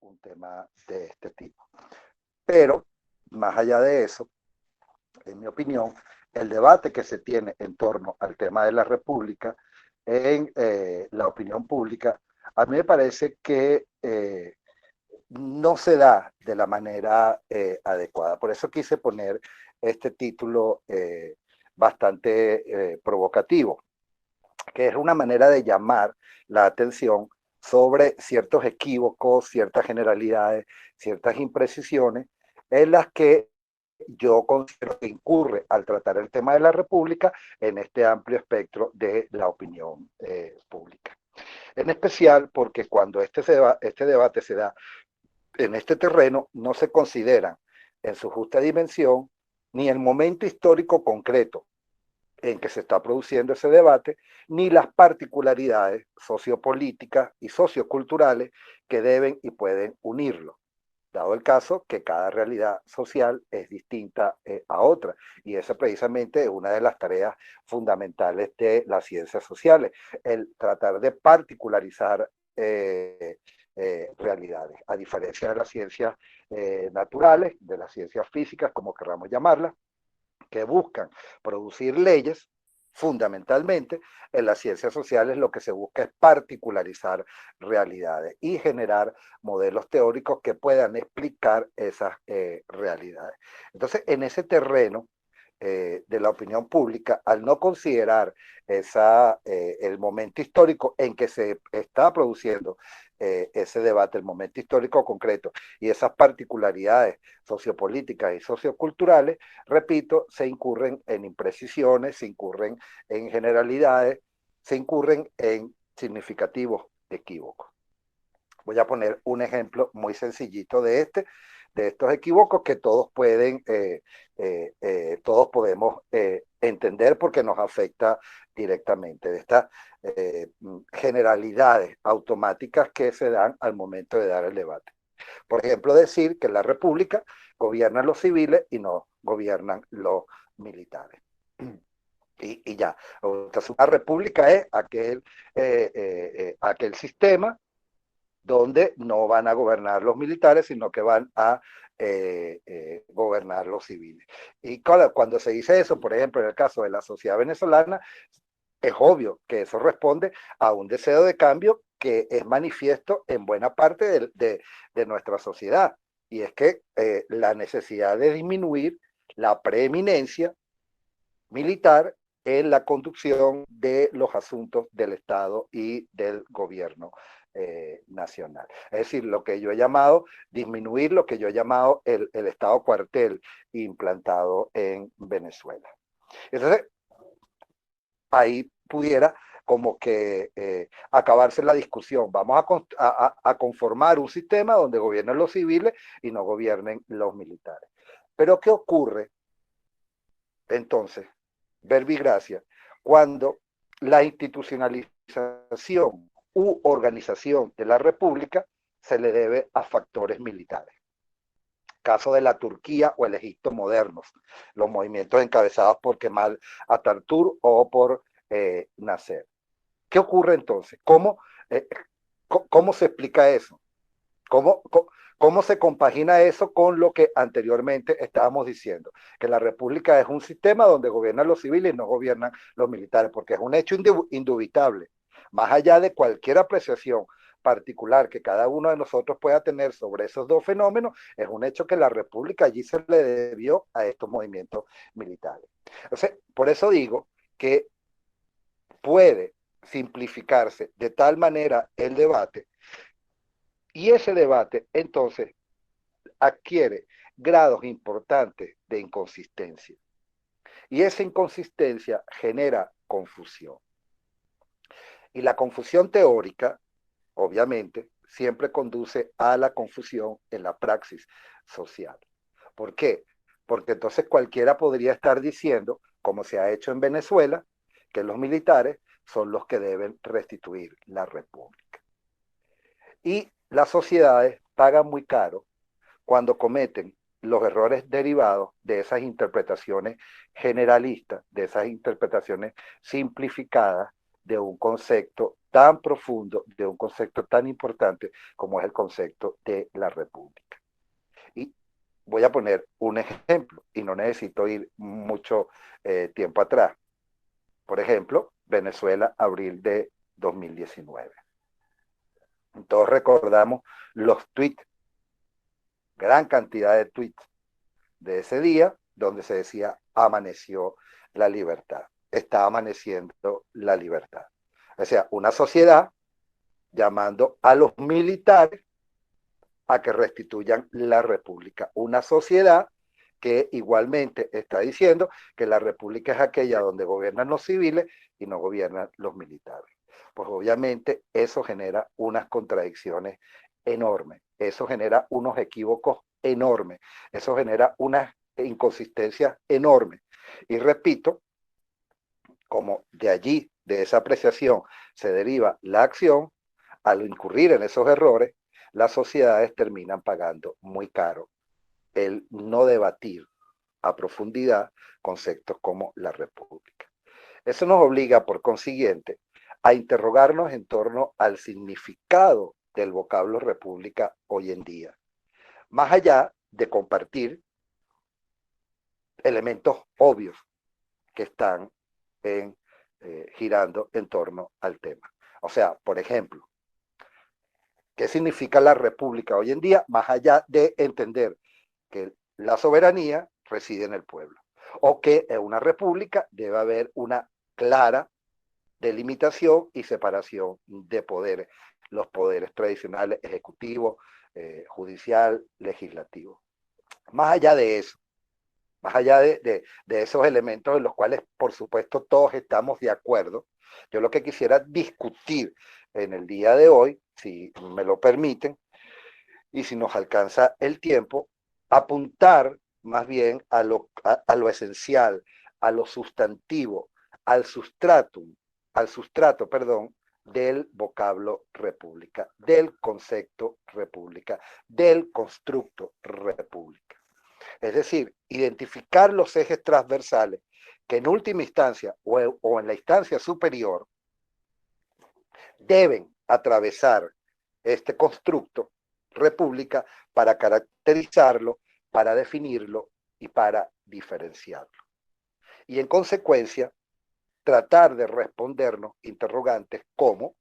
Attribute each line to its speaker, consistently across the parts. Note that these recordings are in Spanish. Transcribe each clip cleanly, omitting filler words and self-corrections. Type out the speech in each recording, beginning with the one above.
Speaker 1: un tema de este tipo. Pero, más allá de eso, en mi opinión, el debate que se tiene en torno al tema de la República en la opinión pública, a mí me parece que no se da de la manera adecuada. Por eso quise poner este título bastante provocativo, que es una manera de llamar la atención sobre ciertos equívocos, ciertas generalidades, ciertas imprecisiones en las que yo considero que incurre al tratar el tema de la República en este amplio espectro de la opinión pública. En especial porque cuando este debate se da en este terreno, no se consideran en su justa dimensión ni el momento histórico concreto en que se está produciendo ese debate, ni las particularidades sociopolíticas y socioculturales que deben y pueden unirlo, dado el caso que cada realidad social es distinta a otra. Y esa precisamente es una de las tareas fundamentales de las ciencias sociales, el tratar de particularizar realidades, a diferencia de las ciencias naturales, de las ciencias físicas, como queramos llamarlas, que buscan producir leyes. Fundamentalmente, en las ciencias sociales lo que se busca es particularizar realidades y generar modelos teóricos que puedan explicar esas realidades. Entonces, en ese terreno de la opinión pública, al no considerar el momento histórico en que se está produciendo ese debate, el momento histórico concreto y esas particularidades sociopolíticas y socioculturales, repito, se incurren en imprecisiones, se incurren en generalidades, se incurren en significativos equívocos. Voy a poner un ejemplo muy sencillito de estos equívocos que todos podemos entender porque nos afecta directamente, de estas generalidades automáticas que se dan al momento de dar el debate. Por ejemplo, decir que en la República gobiernan los civiles y no gobiernan los militares. Y ya, entonces una república es aquel sistema donde no van a gobernar los militares, sino que van a gobernar los civiles. Y cuando se dice eso, por ejemplo, en el caso de la sociedad venezolana, es obvio que eso responde a un deseo de cambio que es manifiesto en buena parte de nuestra sociedad. Y es que la necesidad de disminuir la preeminencia militar en la conducción de los asuntos del Estado y del gobierno nacional. Es decir, lo que yo he llamado, disminuir lo que yo he llamado el Estado cuartel implantado en Venezuela. Entonces, ahí pudiera como que acabarse la discusión. Vamos a conformar un sistema donde gobiernen los civiles y no gobiernen los militares. Pero ¿qué ocurre entonces, verbigracia, cuando la institucionalización u organización de la República se le debe a factores militares? Caso de la Turquía o el Egipto modernos, los movimientos encabezados por Kemal Atatürk o por Nasser. ¿Qué ocurre entonces? ¿Cómo se explica eso? ¿Cómo, cómo, ¿Cómo se compagina eso con lo que anteriormente estábamos diciendo? Que la República es un sistema donde gobiernan los civiles y no gobiernan los militares, porque es un hecho indubitable. Más allá de cualquier apreciación particular que cada uno de nosotros pueda tener sobre esos dos fenómenos, es un hecho que la República allí se le debió a estos movimientos militares. Entonces, por eso digo que puede simplificarse de tal manera el debate y ese debate entonces adquiere grados importantes de inconsistencia. Y esa inconsistencia genera confusión. Y la confusión teórica, obviamente, siempre conduce a la confusión en la praxis social. ¿Por qué? Porque entonces cualquiera podría estar diciendo, como se ha hecho en Venezuela, que los militares son los que deben restituir la república. Y las sociedades pagan muy caro cuando cometen los errores derivados de esas interpretaciones generalistas, de esas interpretaciones simplificadas de un concepto tan profundo, de un concepto tan importante como es el concepto de la república. Y voy a poner un ejemplo, y no necesito ir mucho tiempo atrás. Por ejemplo, Venezuela, abril de 2019. Todos recordamos los tweets, gran cantidad de tweets de ese día, donde se decía, amaneció la libertad, está amaneciendo la libertad. O sea, una sociedad llamando a los militares a que restituyan la república. Una sociedad que igualmente está diciendo que la república es aquella donde gobiernan los civiles y no gobiernan los militares. Pues obviamente eso genera unas contradicciones enormes, eso genera unos equívocos enormes, eso genera unas inconsistencias enormes. Y repito, como de allí, de esa apreciación, se deriva la acción, al incurrir en esos errores, las sociedades terminan pagando muy caro el no debatir a profundidad conceptos como la república. Eso nos obliga, por consiguiente, a interrogarnos en torno al significado del vocablo república hoy en día, más allá de compartir elementos obvios que están girando en torno al tema. O sea, por ejemplo, ¿qué significa la república hoy en día? Más allá de entender que la soberanía reside en el pueblo, o que en una república debe haber una clara delimitación y separación de poderes, los poderes tradicionales, ejecutivo, judicial, legislativo. Más allá de eso, más allá de esos elementos en los cuales, por supuesto, todos estamos de acuerdo, yo lo que quisiera discutir en el día de hoy, si me lo permiten, y si nos alcanza el tiempo, apuntar más bien a lo esencial, a lo sustantivo, al sustrato, perdón, del vocablo república, del concepto república, del constructo república. Es decir, identificar los ejes transversales que en última instancia o en la instancia superior deben atravesar este constructo república para caracterizarlo, para definirlo y para diferenciarlo. Y en consecuencia, tratar de respondernos interrogantes como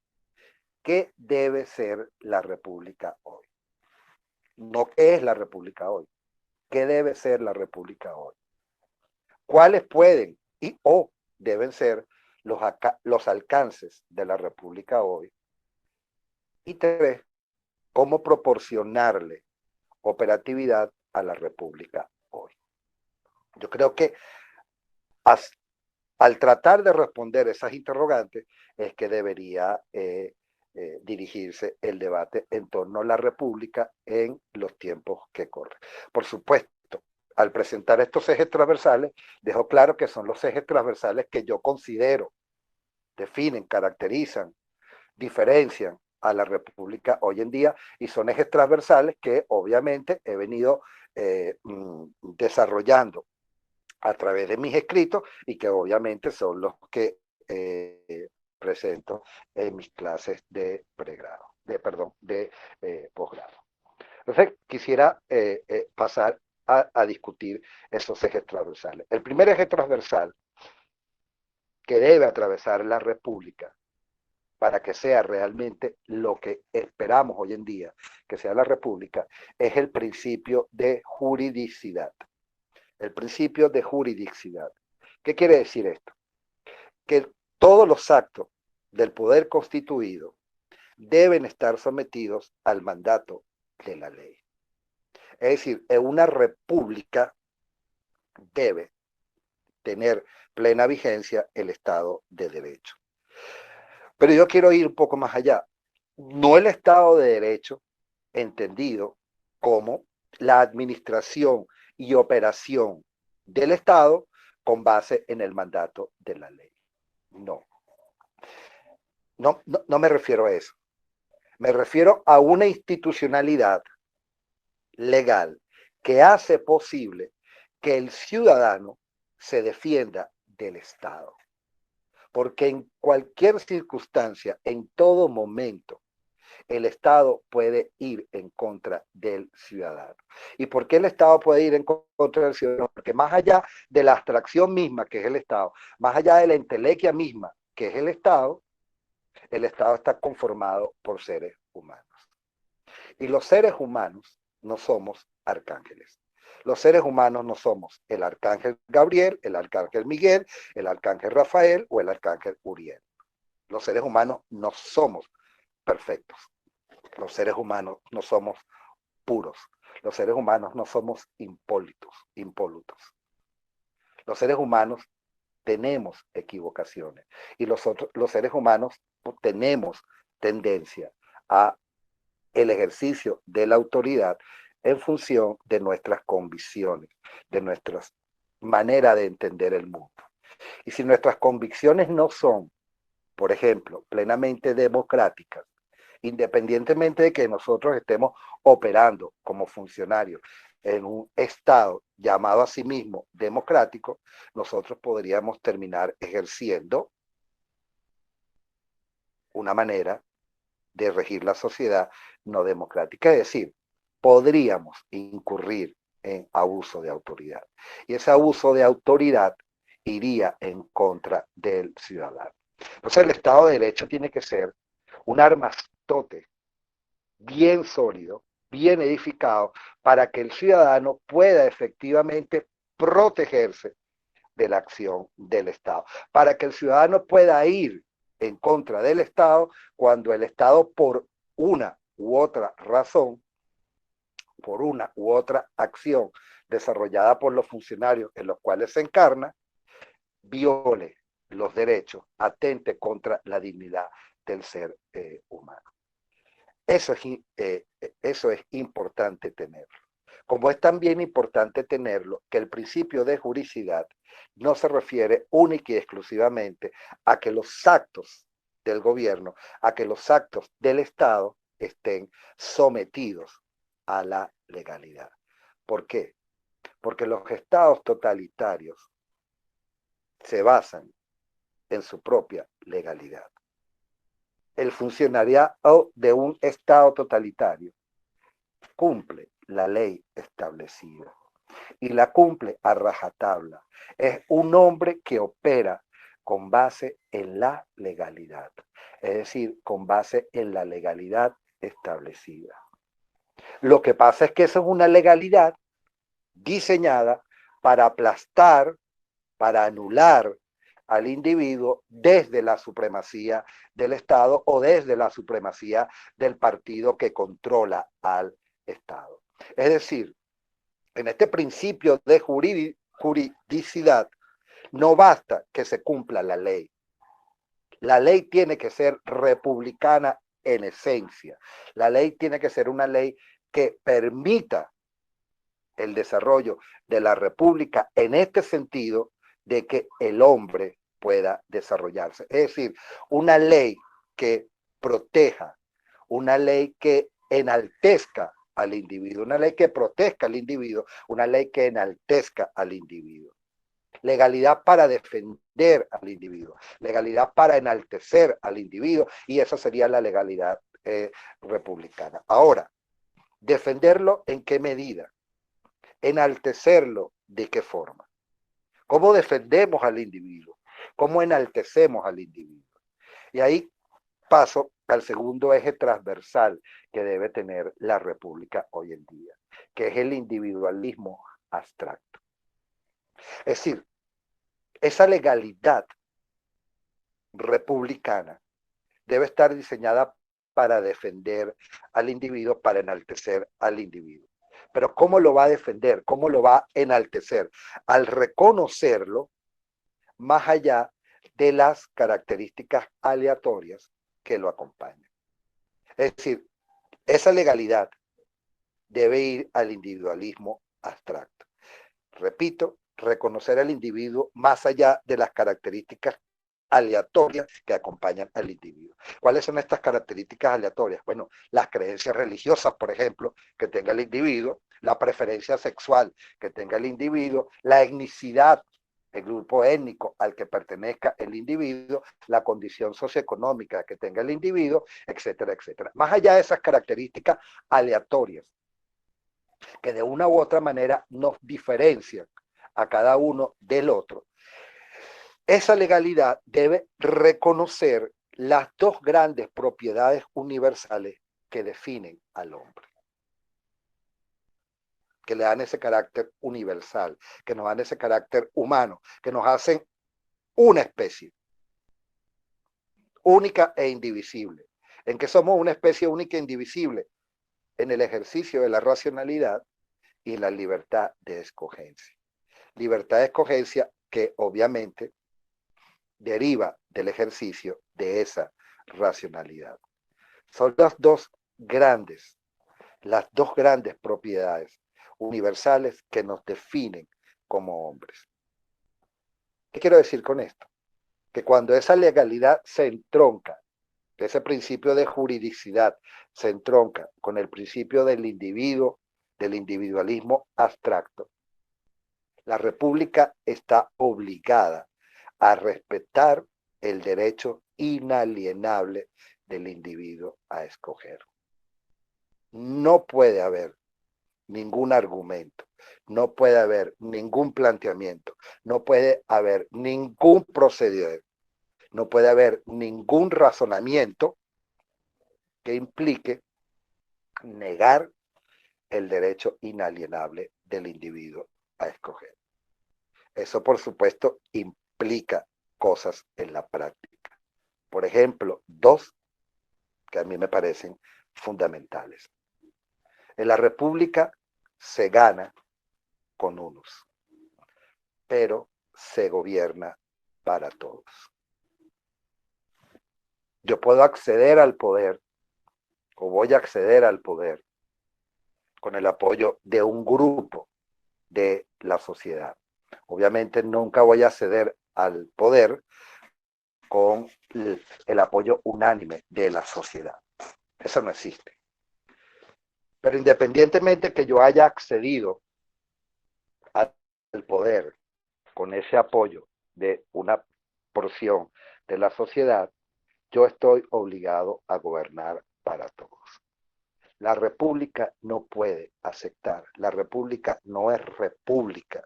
Speaker 1: ¿qué debe ser la república hoy? No qué es la república hoy, ¿qué debe ser la república hoy? ¿Cuáles pueden y o deben ser los alcances de la república hoy? Y tres, ¿cómo proporcionarle operatividad a la república hoy? Yo creo que al tratar de responder esas interrogantes es que debería dirigirse el debate en torno a la república en los tiempos que corren. Por supuesto, al presentar estos ejes transversales, dejo claro que son los ejes transversales que yo considero, definen, caracterizan, diferencian a la república hoy en día y son ejes transversales que obviamente he venido desarrollando a través de mis escritos y que obviamente son los que presento en mis clases de pregrado, de posgrado. Entonces, quisiera pasar a discutir esos ejes transversales. El primer eje transversal que debe atravesar la república para que sea realmente lo que esperamos hoy en día, que sea la república, es el principio de juridicidad. El principio de juridicidad. ¿Qué quiere decir esto? Que todos los actos del poder constituido deben estar sometidos al mandato de la ley. Es decir, en una república debe tener plena vigencia el Estado de Derecho. Pero yo quiero ir un poco más allá. No el Estado de Derecho entendido como la administración y operación del Estado con base en el mandato de la ley. No. No me refiero a eso. Me refiero a una institucionalidad legal que hace posible que el ciudadano se defienda del Estado. porque en cualquier circunstancia, en todo momento, el Estado puede ir en contra del ciudadano. ¿Y por qué el Estado puede ir en contra del ciudadano? Porque más allá de la abstracción misma, que es el Estado, más allá de la entelequia misma, que es el Estado está conformado por seres humanos. Y los seres humanos no somos arcángeles. Los seres humanos no somos el arcángel Gabriel, el arcángel Miguel, el arcángel Rafael o el arcángel Uriel. Los seres humanos no somos perfectos. Los seres humanos no somos puros. Los seres humanos no somos impolutos. Los seres humanos tenemos equivocaciones y los seres humanos tenemos tendencia a el ejercicio de la autoridad en función de nuestras convicciones, de nuestra manera de entender el mundo. Y si nuestras convicciones no son, por ejemplo, plenamente democráticas, independientemente de que nosotros estemos operando como funcionarios en un Estado llamado a sí mismo democrático, nosotros podríamos terminar ejerciendo una manera de regir la sociedad no democrática. Es decir, podríamos incurrir en abuso de autoridad. Y ese abuso de autoridad iría en contra del ciudadano. Entonces el Estado de Derecho tiene que ser un armastote bien sólido, bien edificado, para que el ciudadano pueda efectivamente protegerse de la acción del Estado, para que el ciudadano pueda ir en contra del Estado cuando el Estado por una u otra razón, por una u otra acción desarrollada por los funcionarios en los cuales se encarna, viole los derechos, atente contra la dignidad del ser humano. Eso es importante tenerlo. Como es también importante tenerlo que el principio de juridicidad no se refiere única y exclusivamente a que los actos del gobierno, a que los actos del Estado estén sometidos a la legalidad. ¿Por qué? Porque los estados totalitarios se basan en su propia legalidad. El funcionariado de un estado totalitario cumple la ley establecida y la cumple a rajatabla. Es un hombre que opera con base en la legalidad, es decir, con base en la legalidad establecida. Lo que pasa es que esa es una legalidad diseñada para aplastar, para anular al individuo desde la supremacía del Estado o desde la supremacía del partido que controla al Estado. Es decir, en este principio de juridicidad no basta que se cumpla la ley. La ley tiene que ser republicana en esencia. La ley tiene que ser una ley que permita el desarrollo de la república en este sentido de que el hombre pueda desarrollarse. Es decir, una ley que proteja, una ley que enaltezca al individuo, una ley que proteja al individuo, una ley que enaltezca al individuo. Legalidad para defender al individuo, legalidad para enaltecer al individuo, y eso sería la legalidad republicana. Ahora, defenderlo en qué medida, enaltecerlo de qué forma. ¿Cómo defendemos al individuo? ¿Cómo enaltecemos al individuo? Y ahí paso al segundo eje transversal que debe tener la República hoy en día, que es el individualismo abstracto. Es decir, esa legalidad republicana debe estar diseñada para defender al individuo, para enaltecer al individuo. Pero ¿cómo lo va a defender? ¿Cómo lo va a enaltecer? Al reconocerlo más allá de las características aleatorias que lo acompañan. Es decir, esa legalidad debe ir al individualismo abstracto. Repito, reconocer al individuo más allá de las características aleatorias que acompañan al individuo. ¿Cuáles son estas características aleatorias? Bueno, las creencias religiosas, por ejemplo, que tenga el individuo, la preferencia sexual que tenga el individuo, la etnicidad el grupo étnico al que pertenezca el individuo, la condición socioeconómica que tenga el individuo, etcétera, etcétera. Más allá de esas características aleatorias que de una u otra manera nos diferencian a cada uno del otro, esa legalidad debe reconocer las dos grandes propiedades universales que definen al hombre, que le dan ese carácter universal, que nos dan ese carácter humano, que nos hacen una especie única e indivisible. ¿En qué somos una especie única e indivisible? En el ejercicio de la racionalidad y la libertad de escogencia. Libertad de escogencia que obviamente deriva del ejercicio de esa racionalidad. Son las dos grandes propiedades universales que nos definen como hombres. ¿Qué quiero decir con esto? Que cuando esa legalidad se entronca, ese principio de juridicidad se entronca con el principio del individuo, del individualismo abstracto, la República está obligada a respetar el derecho inalienable del individuo a escoger. No puede haber ningún argumento, no puede haber ningún planteamiento, no puede haber ningún proceder, no puede haber ningún razonamiento que implique negar el derecho inalienable del individuo a escoger. Eso, por supuesto, implica cosas en la práctica. Por ejemplo, dos que a mí me parecen fundamentales. En la República se gana con unos, pero se gobierna para todos. Yo puedo acceder al poder, o voy a acceder al poder, con el apoyo de un grupo de la sociedad. Obviamente nunca voy a acceder al poder con el apoyo unánime de la sociedad. Eso no existe. Pero independientemente que yo haya accedido al poder con ese apoyo de una porción de la sociedad, yo estoy obligado a gobernar para todos. La república no puede aceptar, la república no es república.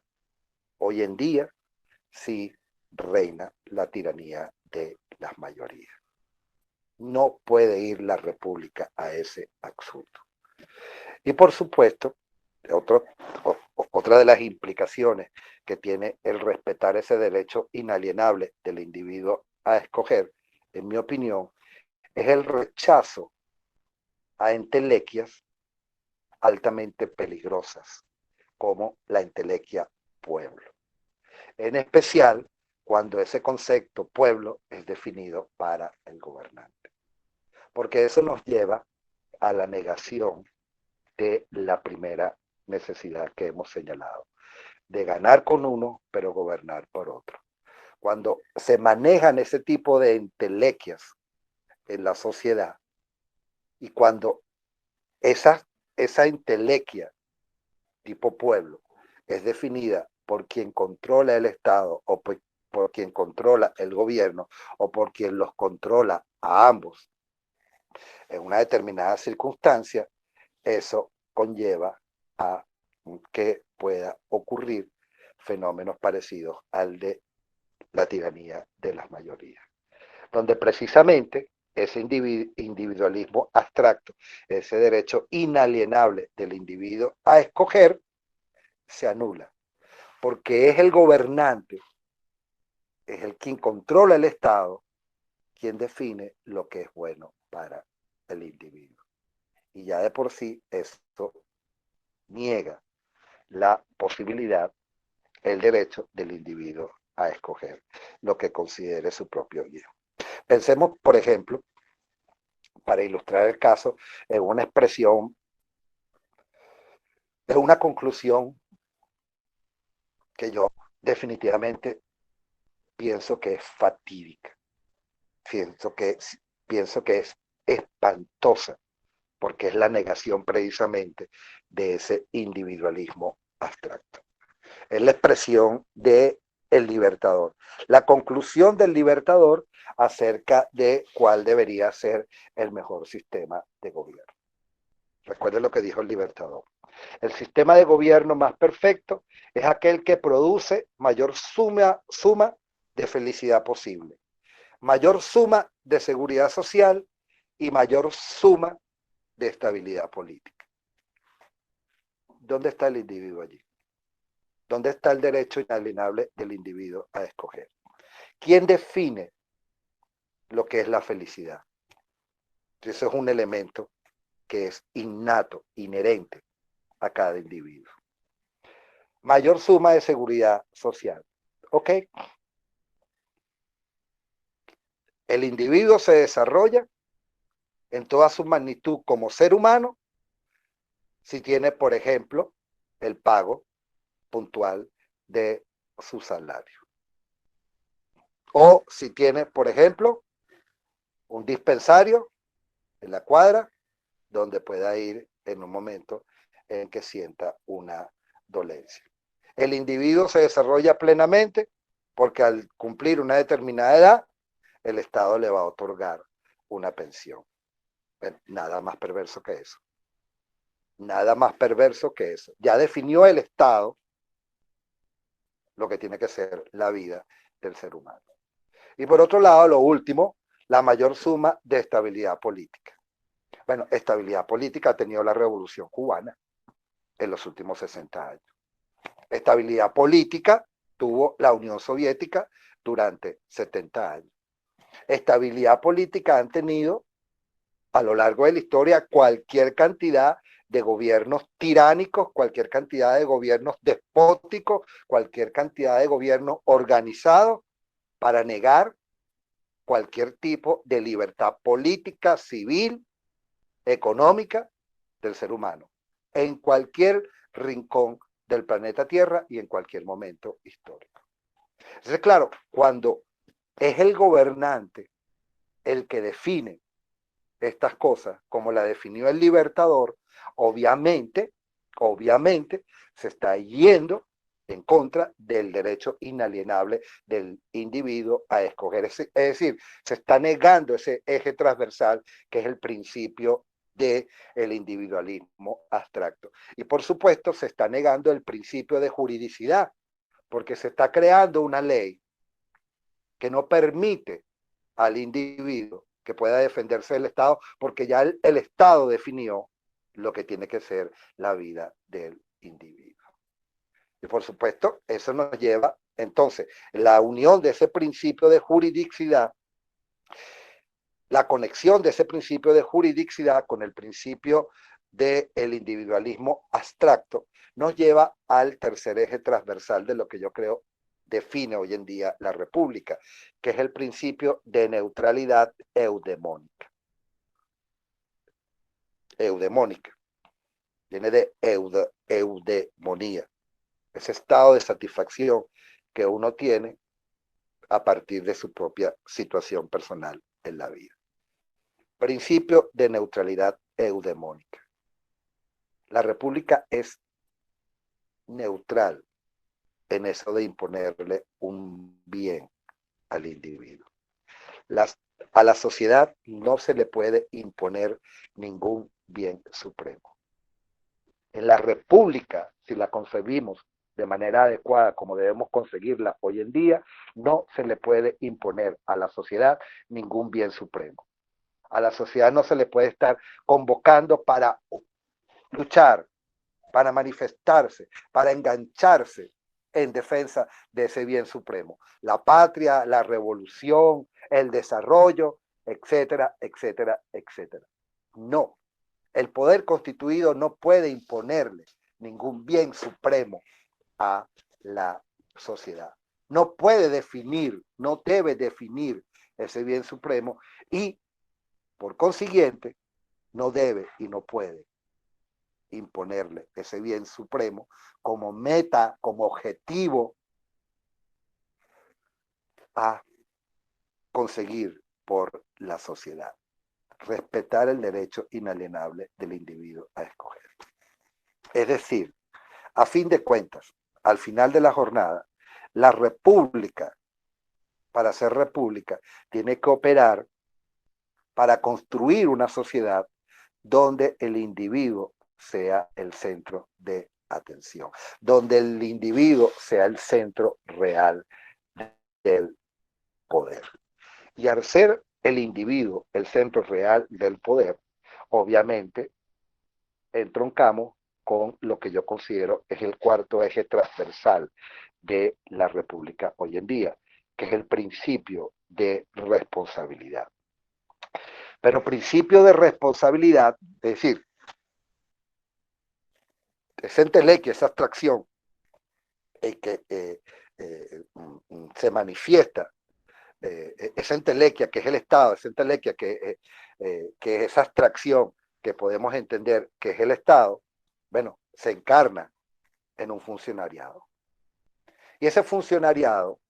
Speaker 1: Hoy en día sí reina la tiranía de las mayorías. No puede ir la república a ese absurdo. Y por supuesto, otra de las implicaciones que tiene el respetar ese derecho inalienable del individuo a escoger, en mi opinión, es el rechazo a entelequias altamente peligrosas, como la entelequia pueblo. En especial cuando ese concepto pueblo es definido para el gobernante. Porque eso nos lleva a la negación de la primera necesidad que hemos señalado, de ganar con uno, pero gobernar por otro. Cuando se manejan ese tipo de entelequias en la sociedad y cuando esa entelequia tipo pueblo es definida por quien controla el Estado o por quien controla el gobierno o por quien los controla a ambos en una determinada circunstancia, eso conlleva a que pueda ocurrir fenómenos parecidos al de la tiranía de las mayorías, donde precisamente ese individualismo abstracto, ese derecho inalienable del individuo a escoger, se anula, porque es el gobernante, es el quien controla el Estado, quien define lo que es bueno para el individuo. Y ya de por sí esto niega la posibilidad, el derecho del individuo a escoger lo que considere su propio bien. Pensemos, por ejemplo, para ilustrar el caso, en una expresión, en una conclusión que yo definitivamente pienso que es fatídica, pienso que es espantosa, porque es la negación precisamente de ese individualismo abstracto. Es la expresión de el Libertador. La conclusión del Libertador acerca de cuál debería ser el mejor sistema de gobierno. Recuerden lo que dijo el Libertador. El sistema de gobierno más perfecto es aquel que produce mayor suma de felicidad posible, mayor suma de seguridad social y mayor suma de estabilidad política. ¿Dónde está el individuo allí? ¿Dónde está el derecho inalienable del individuo a escoger? ¿Quién define lo que es la felicidad? Eso es un elemento que es innato, inherente a cada individuo. Mayor suma de seguridad social. ¿Ok? El individuo se desarrolla en toda su magnitud como ser humano si tiene, por ejemplo, el pago puntual de su salario. O si tiene, por ejemplo, un dispensario en la cuadra donde pueda ir en un momento en que sienta una dolencia. El individuo se desarrolla plenamente porque al cumplir una determinada edad, el Estado le va a otorgar una pensión. Bueno, nada más perverso que eso. Nada más perverso que eso. Ya definió el Estado lo que tiene que ser la vida del ser humano. Y por otro lado, lo último, la mayor suma de estabilidad política. Bueno, estabilidad política ha tenido la Revolución Cubana en los últimos 60 años. Estabilidad política tuvo la Unión Soviética durante 70 años. Estabilidad política han tenido a lo largo de la historia cualquier cantidad de gobiernos tiránicos, cualquier cantidad de gobiernos despóticos, cualquier cantidad de gobiernos organizados para negar cualquier tipo de libertad política, civil, económica del ser humano, en cualquier rincón del planeta Tierra y en cualquier momento histórico. Entonces, claro, cuando es el gobernante el que define estas cosas, como la definió el Libertador, obviamente se está yendo en contra del derecho inalienable del individuo a escoger. Es decir, se está negando ese eje transversal que es el principio del individualismo abstracto. Y por supuesto se está negando el principio de juridicidad, porque se está creando una ley que no permite al individuo que pueda defenderse del Estado, porque ya el Estado definió lo que tiene que ser la vida del individuo. Y por supuesto, eso nos lleva, entonces, la unión de ese principio de juridicidad, la conexión de ese principio de juridicidad con el principio del individualismo abstracto, nos lleva al tercer eje transversal de lo que yo creo define hoy en día la República, que es el principio de neutralidad eudemónica. Eudemónica. Viene de eudemonía. Ese estado de satisfacción que uno tiene a partir de su propia situación personal en la vida. Principio de neutralidad eudemónica. La República es neutral en eso de imponerle un bien al individuo. A la sociedad no se le puede imponer ningún bien supremo. En la República, si la concebimos de manera adecuada, como debemos conseguirla hoy en día, no se le puede imponer a la sociedad ningún bien supremo. A la sociedad no se le puede estar convocando para luchar, para manifestarse, para engancharse en defensa de ese bien supremo. La patria, la revolución, el desarrollo, etcétera, etcétera, etcétera. No, el poder constituido no puede imponerle ningún bien supremo a la sociedad. No puede definir, no debe definir ese bien supremo y, por consiguiente, no debe y no puede imponerle ese bien supremo como meta, como objetivo a conseguir por la sociedad. Respetar el derecho inalienable del individuo a escoger. Es decir, a fin de cuentas, al final de la jornada, La república, para ser república, tiene que operar para construir una sociedad donde el individuo sea el centro de atención, donde el individuo sea el centro real del poder. Y al ser el individuo el centro real del poder, obviamente entroncamos con lo que yo considero es el cuarto eje transversal de la República hoy en día, que es el principio de responsabilidad. Pero principio de responsabilidad, es decir, esa entelequia, esa abstracción que se manifiesta, esa entelequia que es el Estado, esa entelequia que es esa abstracción que podemos entender que es el Estado, bueno, se encarna en un funcionariado. Y ese funcionariado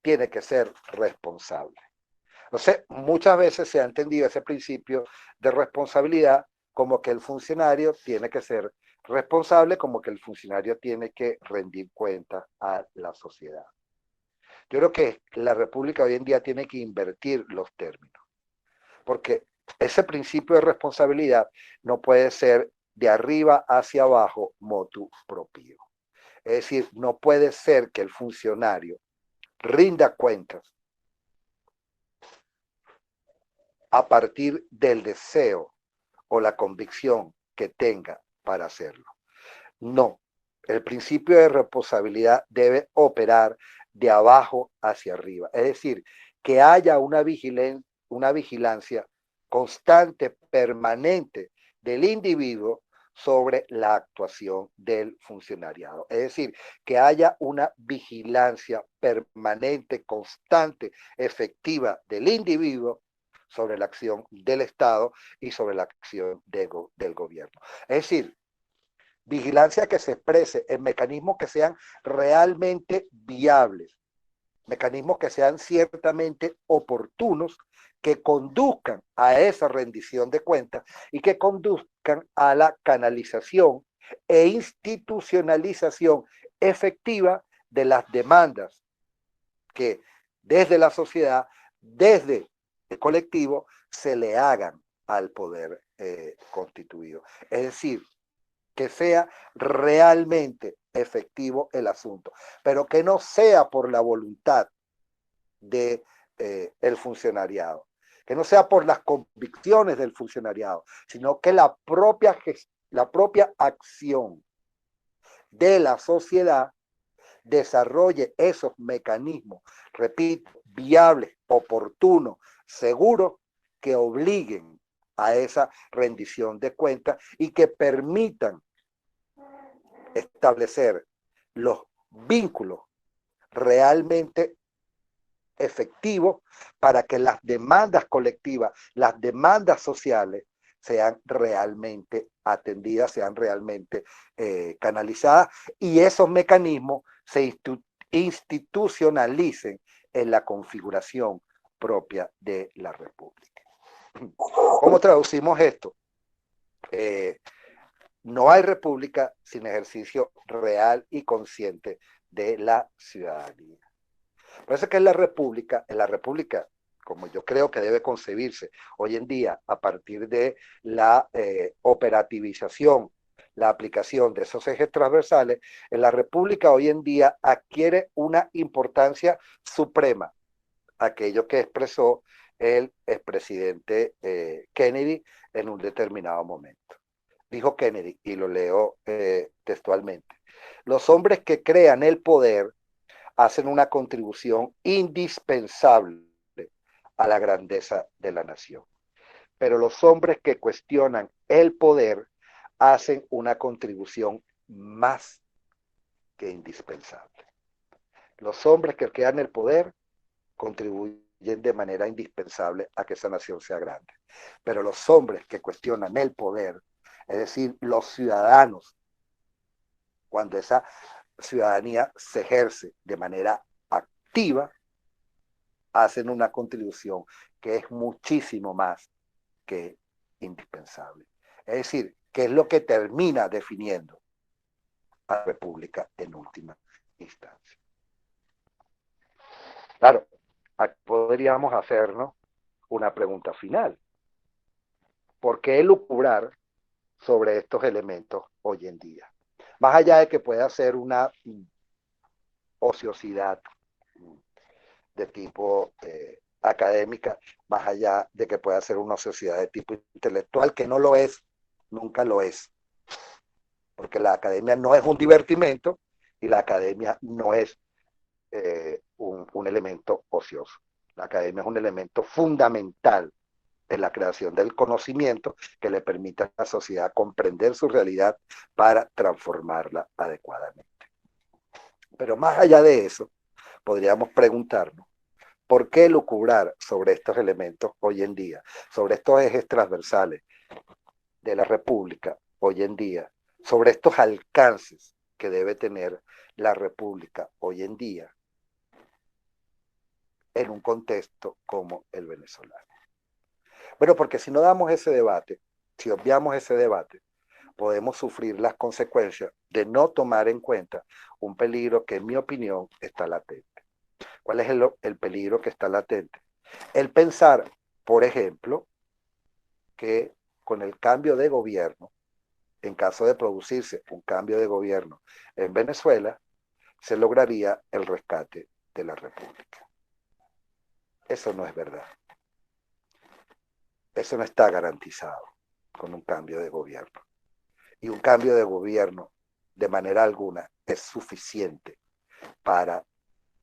Speaker 1: tiene que ser responsable. Entonces, muchas veces se ha entendido ese principio de responsabilidad como que el funcionario tiene que ser responsable, como que el funcionario tiene que rendir cuenta a la sociedad. Yo creo que la República hoy en día tiene que invertir los términos, porque ese principio de responsabilidad no puede ser de arriba hacia abajo motu propio. Es decir, no puede ser que el funcionario rinda cuentas a partir del deseo o la convicción que tenga para hacerlo. No, el principio de responsabilidad debe operar de abajo hacia arriba. Es decir, que haya una vigilancia constante, permanente del individuo sobre la actuación del funcionariado. Es decir, que haya una vigilancia permanente, constante, efectiva del individuo sobre la acción del Estado y sobre la acción del gobierno. Es decir, vigilancia que se exprese en mecanismos que sean realmente viables, mecanismos que sean ciertamente oportunos, que conduzcan a esa rendición de cuentas y que conduzcan a la canalización e institucionalización efectiva de las demandas que desde la sociedad, desde el colectivo, se le hagan al poder constituido. Es decir, que sea realmente efectivo el asunto, pero que no sea por la voluntad de el funcionariado, que no sea por las convicciones del funcionariado, sino que la propia acción de la sociedad desarrolle esos mecanismos, repito, viables, oportunos, seguros, que obliguen a esa rendición de cuentas y que permitan establecer los vínculos realmente efectivos para que las demandas colectivas, las demandas sociales sean realmente atendidas, sean realmente canalizadas y esos mecanismos se institucionalicen en la configuración propia de la República. ¿Cómo traducimos esto? No hay república sin ejercicio real y consciente de la ciudadanía. Por eso que en la república, como yo creo que debe concebirse hoy en día a partir de la operativización, la aplicación de esos ejes transversales, en la república hoy en día adquiere una importancia suprema, aquello que expresó el expresidente Kennedy en un determinado momento. Dijo Kennedy, y lo leo textualmente: los hombres que crean el poder hacen una contribución indispensable a la grandeza de la nación. Pero los hombres que cuestionan el poder hacen una contribución más que indispensable. Los hombres que crean el poder contribuyen de manera indispensable a que esa nación sea grande. Pero los hombres que cuestionan el poder, es decir, los ciudadanos, cuando esa ciudadanía se ejerce de manera activa, hacen una contribución que es muchísimo más que indispensable. Es decir, que es lo que termina definiendo a la República en última instancia. Claro, aquí podríamos hacernos una pregunta final. ¿Por qué lucubrar sobre estos elementos hoy en día? Más allá de que pueda ser una ociosidad de tipo académica, más allá de que pueda ser una sociedad de tipo intelectual, que no lo es, nunca lo es, porque la academia no es un divertimento y la academia no es un elemento ocioso. La academia es un elemento fundamental en la creación del conocimiento que le permita a la sociedad comprender su realidad para transformarla adecuadamente. Pero más allá de eso, podríamos preguntarnos, ¿por qué lucubrar sobre estos elementos hoy en día, sobre estos ejes transversales de la República hoy en día, sobre estos alcances que debe tener la República hoy en día en un contexto como el venezolano? Bueno, porque si no damos ese debate, si obviamos ese debate, podemos sufrir las consecuencias de no tomar en cuenta un peligro que en mi opinión está latente. ¿Cuál es el peligro que está latente? El pensar, por ejemplo, que con el cambio de gobierno, en caso de producirse un cambio de gobierno en Venezuela, se lograría el rescate de la República. Eso no es verdad. Eso no está garantizado con un cambio de gobierno. Y un cambio de gobierno, de manera alguna, es suficiente para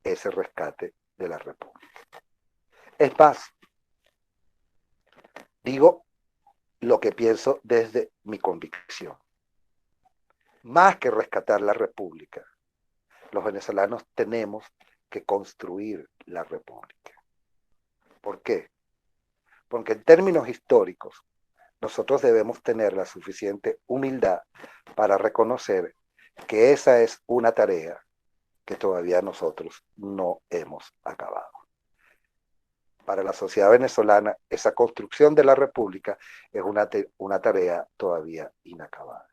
Speaker 1: ese rescate de la República. Es más, digo lo que pienso desde mi convicción. Más que rescatar la República, los venezolanos tenemos que construir la República. ¿Por qué? Porque en términos históricos, nosotros debemos tener la suficiente humildad para reconocer que esa es una tarea que todavía nosotros no hemos acabado. Para la sociedad venezolana, esa construcción de la República es una tarea todavía inacabada.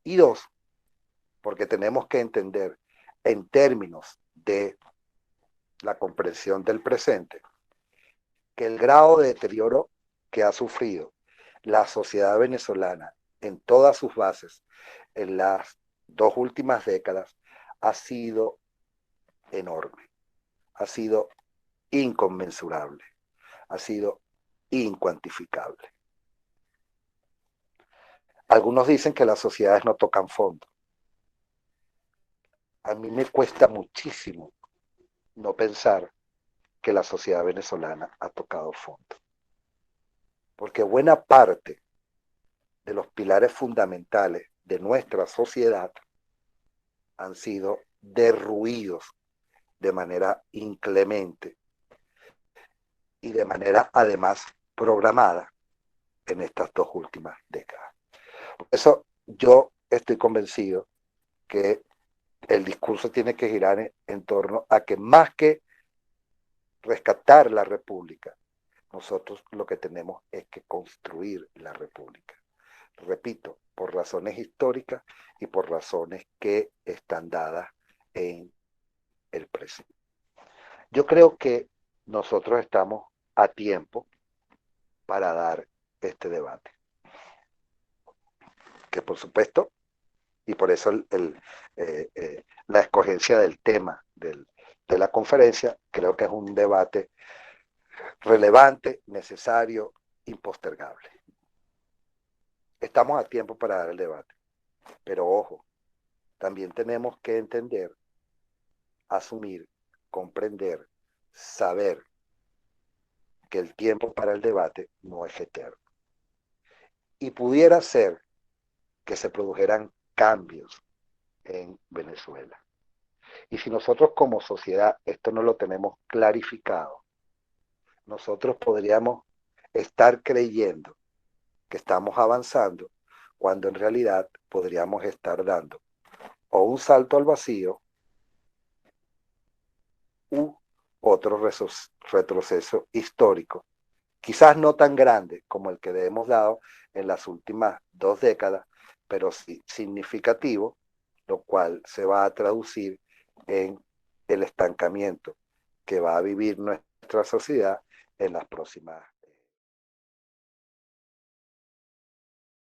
Speaker 1: Y dos, porque tenemos que entender en términos de la comprensión del presente, que el grado de deterioro que ha sufrido la sociedad venezolana en todas sus bases en las 2 últimas décadas ha sido enorme, ha sido inconmensurable, ha sido incuantificable. Algunos dicen que las sociedades no tocan fondo. A mí me cuesta muchísimo no pensar que la sociedad venezolana ha tocado fondo, porque buena parte de los pilares fundamentales de nuestra sociedad han sido derruidos de manera inclemente y de manera además programada en estas 2 últimas décadas. Por eso yo estoy convencido que el discurso tiene que girar en torno a que más que rescatar la República, nosotros lo que tenemos es que construir la República. Repito, por razones históricas y por razones que están dadas en el presente. Yo creo que nosotros estamos a tiempo para dar este debate. Que por supuesto, y por eso la escogencia del tema de la conferencia, creo que es un debate relevante, necesario, impostergable. Estamos a tiempo para dar el debate, pero ojo, también tenemos que entender, asumir, comprender, saber que el tiempo para el debate no es eterno. Y pudiera ser que se produjeran cambios en Venezuela. Y si nosotros como sociedad esto no lo tenemos clarificado, nosotros podríamos estar creyendo que estamos avanzando cuando en realidad podríamos estar dando o un salto al vacío u otro retroceso histórico, quizás no tan grande como el que hemos dado en las últimas 2 décadas, pero sí significativo, lo cual se va a traducir en el estancamiento que va a vivir nuestra sociedad en las próximas